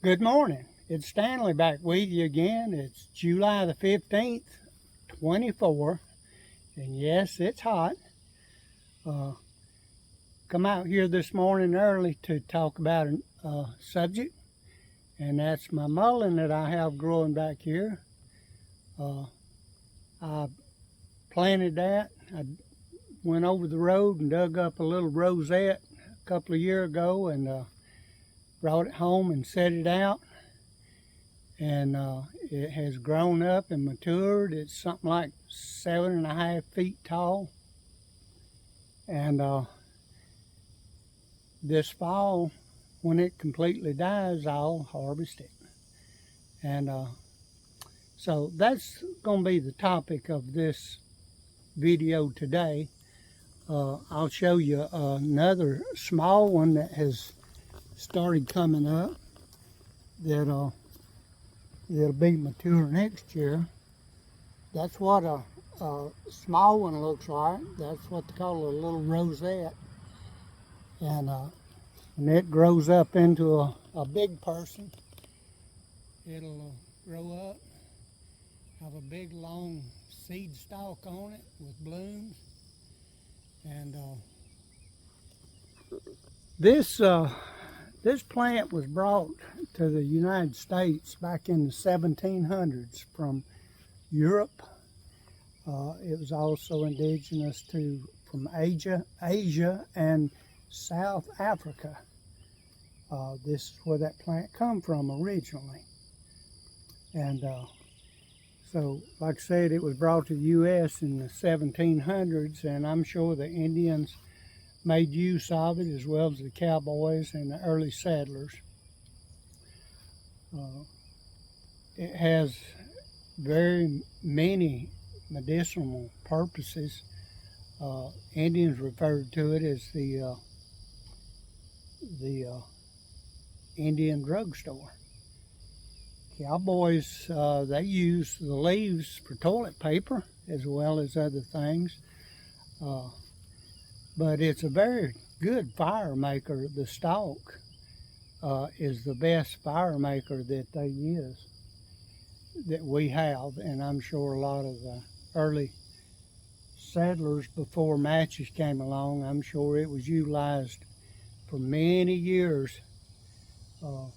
Good morning. It's Stanley back with you again. It's July the 15th, 24, and yes, it's hot. Come out here this morning early to talk about a subject, and that's my mullen that I have growing back here. I planted that. I went over the road and dug up a little rosette a couple of years ago and brought it home and set it out. And it has grown up and matured. It's something like 7.5 feet tall. And this fall, when it completely dies, I'll harvest it. And so that's going to be the topic of this video today. I'll show you another small one that has started coming up that it'll be mature next year. That's what a small one looks like. That's what they call a little rosette. And when it grows up into a big person, it'll grow up, have a big long seed stalk on it with blooms. And this plant was brought to the United States back in the 1700s from Europe. It was also indigenous from Asia and South Africa. This is where that plant come from originally. And so, like I said, it was brought to the U.S. in the 1700s, and I'm sure the Indians made use of it, as well as the cowboys and the early settlers. It has very many medicinal purposes. Indians referred to it as the Indian drugstore. Cowboys, they use the leaves for toilet paper as well as other things. But it's a very good fire maker. The stalk is the best fire maker that they use, that we have, and I'm sure a lot of the early settlers before matches came along, I'm sure it was utilized for many years to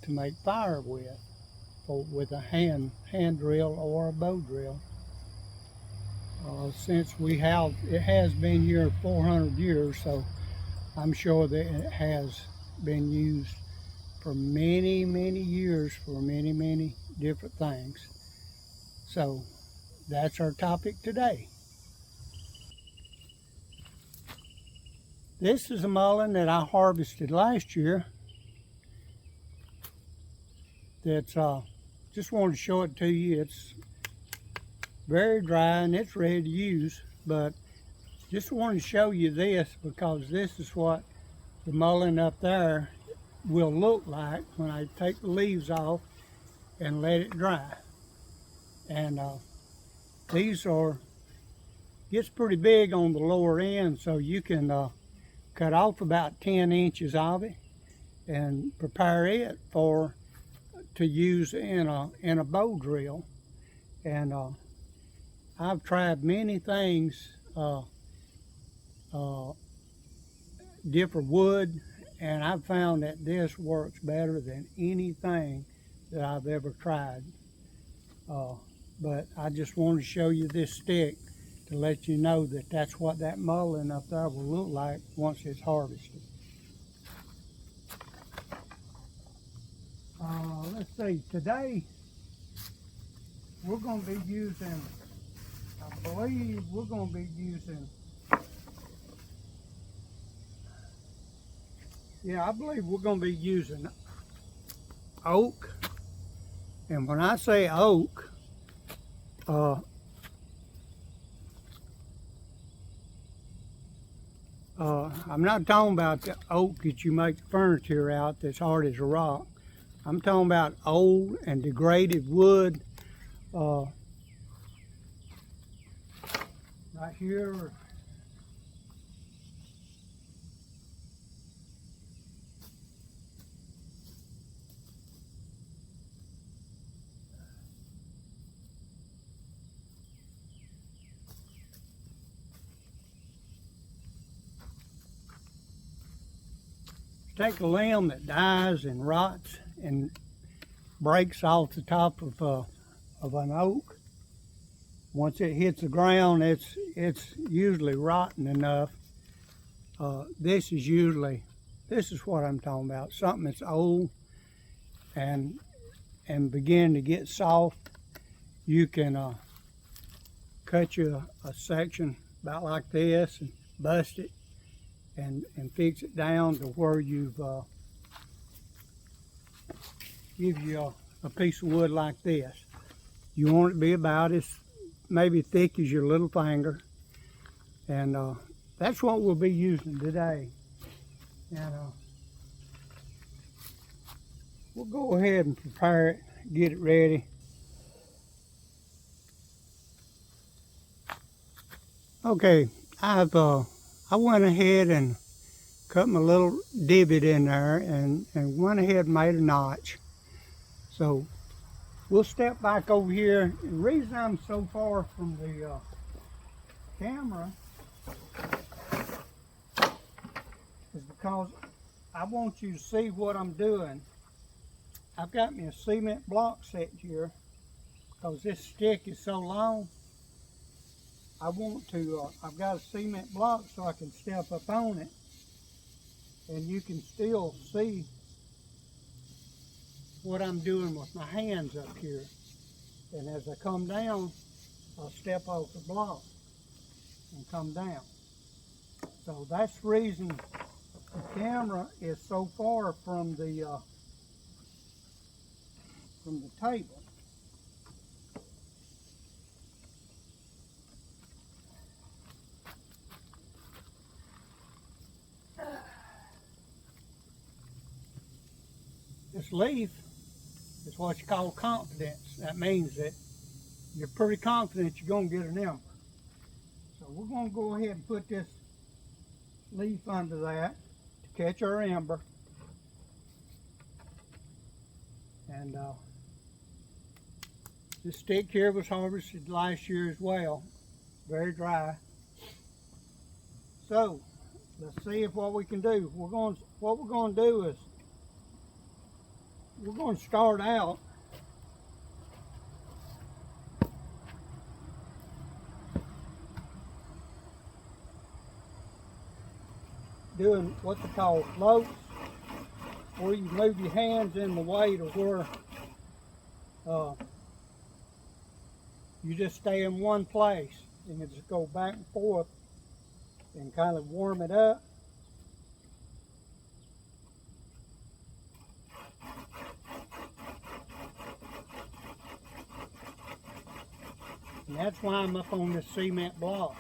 make fire with a hand drill or a bow drill. Since it has been here 400 years, so I'm sure that it has been used for many, many years for many, many different things. So that's our topic today. This is a mullen that I harvested last year. That's just wanted to show it to you. It's very dry and it's ready to use, but just wanted to show you this because this is what the mullen up there will look like when I take the leaves off and let it dry. And these gets pretty big on the lower end, so you can cut off about 10 inches of it and prepare it to use in a bow drill. And I've tried many things, different wood, and I've found that this works better than anything that I've ever tried. But I just wanted to show you this stick to let you know that that's what that mullen up there will look like once it's harvested. Let's see, today we're going to be using, I believe we're going to be using, I believe we're going to be using oak. And when I say oak, I'm not talking about the oak that you make furniture out that's hard as a rock. I'm talking about old and degraded wood. Right here, take a limb that dies and rots and breaks off the top of an oak. Once it hits the ground, it's usually rotten enough. This is what I'm talking about. Something that's old and begin to get soft. You can cut you a section about like this and bust it and fix it down to where you've give you a piece of wood like this. You want it to be about as maybe thick as your little finger, and that's what we'll be using today. And we'll go ahead and prepare it, get it ready. Okay, I went ahead and cut my little divot in there and went ahead and made a notch. So we'll step back over here. The reason I'm so far from the camera is because I want you to see what I'm doing. I've got me a cement block set here because this stick is so long. I've got a cement block so I can step up on it and you can still see what I'm doing with my hands up here. And as I come down, I'll step off the block and come down. So that's the reason the camera is so far from the table. This leaf is what you call confidence. That means that you're pretty confident you're going to get an ember. So we're going to go ahead and put this leaf under that to catch our ember. And this stick here was harvested last year as well. Very dry. So let's see if what we can do. What we're going to do is we're going to start out doing what they call floats, where you move your hands in the way to where you just stay in one place and you just go back and forth and kind of warm it up. And that's why I'm up on this cement block.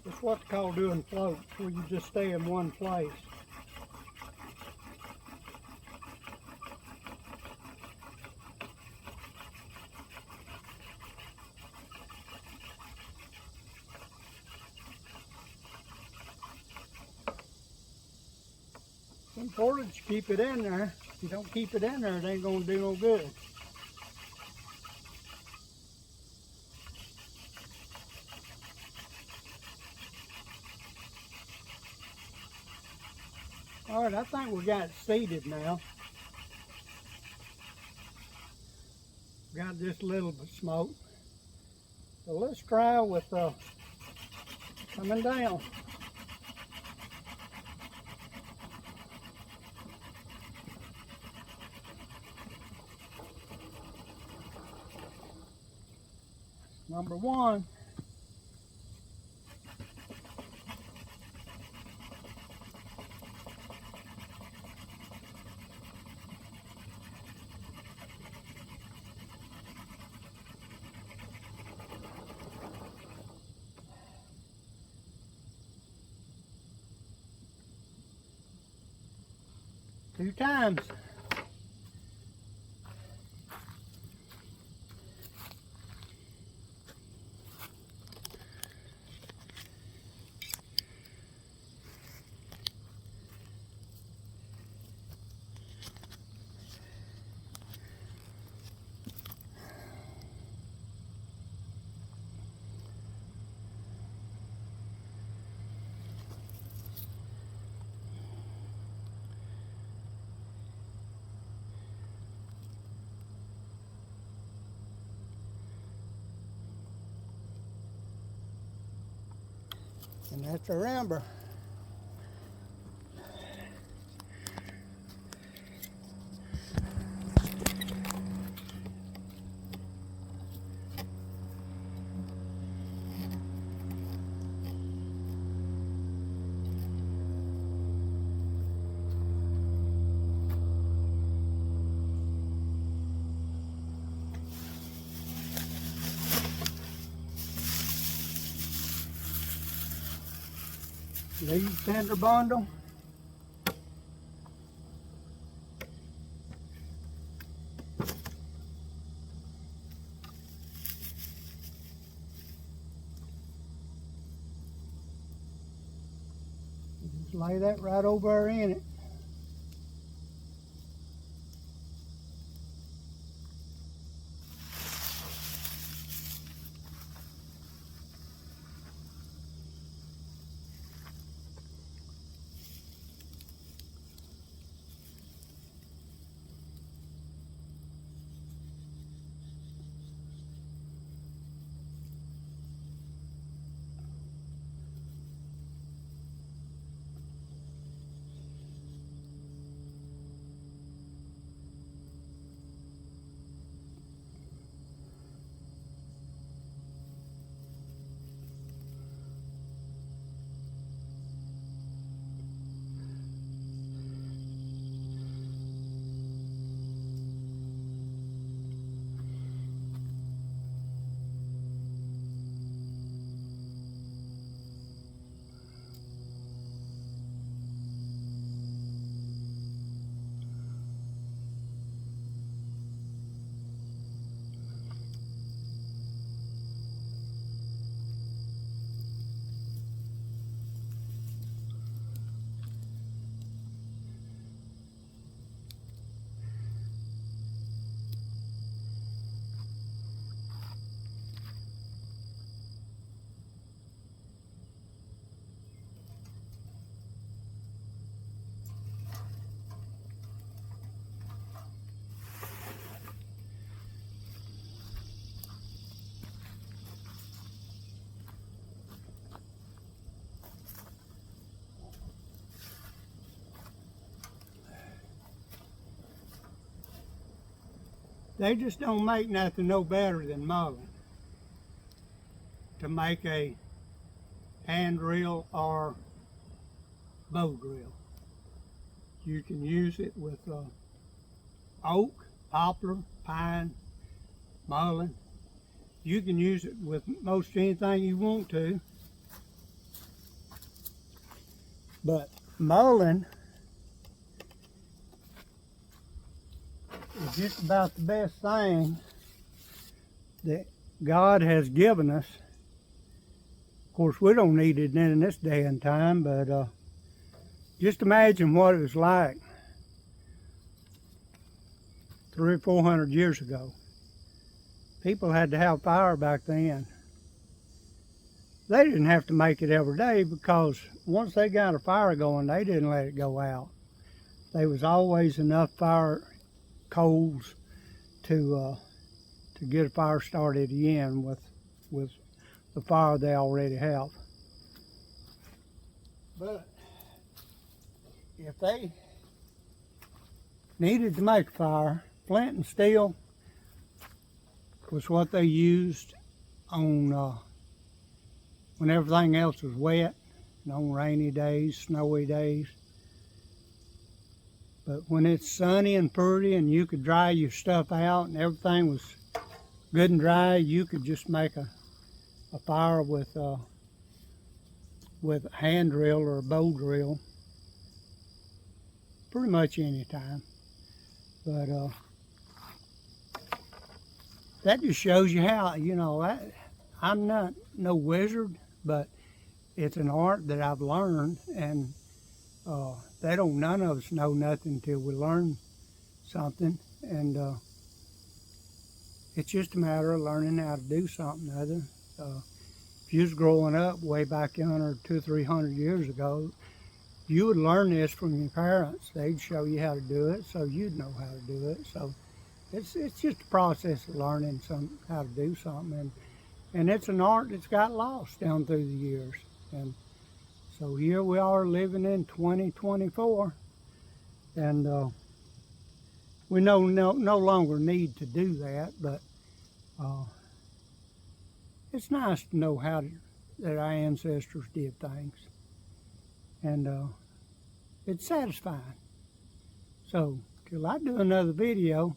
It's what they call doing floats, where you just stay in one place. It's important you keep it in there. If you don't keep it in there, it ain't going to do no good. All right, I think we got it seated now. Got just a little bit of smoke. So let's try with coming down. Number one. Two times. And that's a remember. Lead center bundle. Just lay that right over there in it. They just don't make nothing no better than Mullen to make a hand drill or bow drill. You can use it with oak, poplar, pine, mullen. You can use it with most anything you want to. But mullen is just about the best thing that God has given us. Of course, we don't need it in this day and time, but just imagine what it was like 300 or 400 years ago. People had to have fire back then. They didn't have to make it every day because once they got a fire going, they didn't let it go out. There was always enough fire coals to get a fire started again with the fire they already have. But if they needed to make a fire, flint and steel was what they used on when everything else was wet, and on rainy days, snowy days. But when it's sunny and pretty and you could dry your stuff out and everything was good and dry, you could just make a fire with a hand drill or a bow drill pretty much any time. But that just shows you how, you know, I'm not no wizard, but it's an art that I've learned, and none of us know nothing until we learn something, and it's just a matter of learning how to do something other. If you was growing up way back 200 or 300 years ago, you would learn this from your parents. They'd show you how to do it, so you'd know how to do it. So it's just a process of learning how to do something, and it's an art that's got lost down through the years. And So here we are living in 2024, and we no longer need to do that, but it's nice to know that our ancestors did things, and it's satisfying. So till I do another video,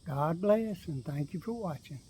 God bless and thank you for watching.